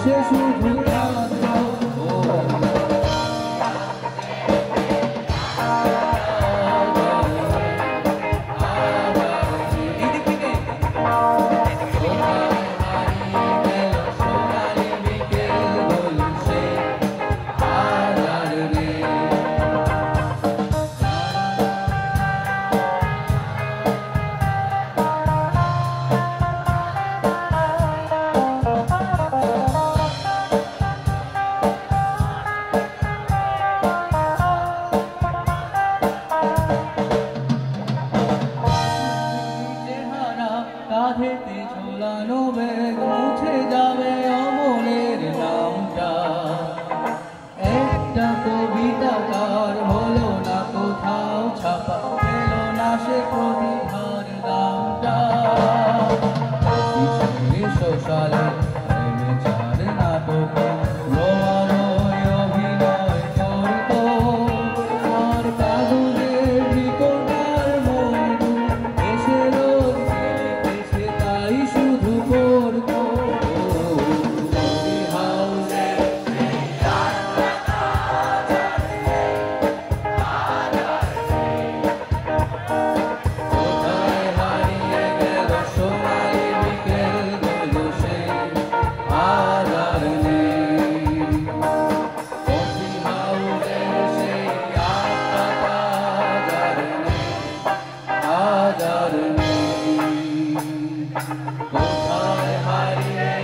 সে শুধু কাঁধেতে ঝোলানো ব্যাগ মুছে যাবে অমলের নামটা। একটা কবিতাকার হলো না কোথাও ছাপা, পেল না সে প্রতিভার দামটা। 1900 সালে প্রেমে চার নাটকে রোমারয় অভিনয় করত, আর কাগজের রিপোর্টার বন্ধু এসে রোজ তাই শুধু করত। কোথায় হারিয়ে গেল সোনালি বিকেলগুলো, সে আজ আর নেই। কফি হাউসের সেই আড্ডাটা আজ আর নেই। কোথায় হারিয়ে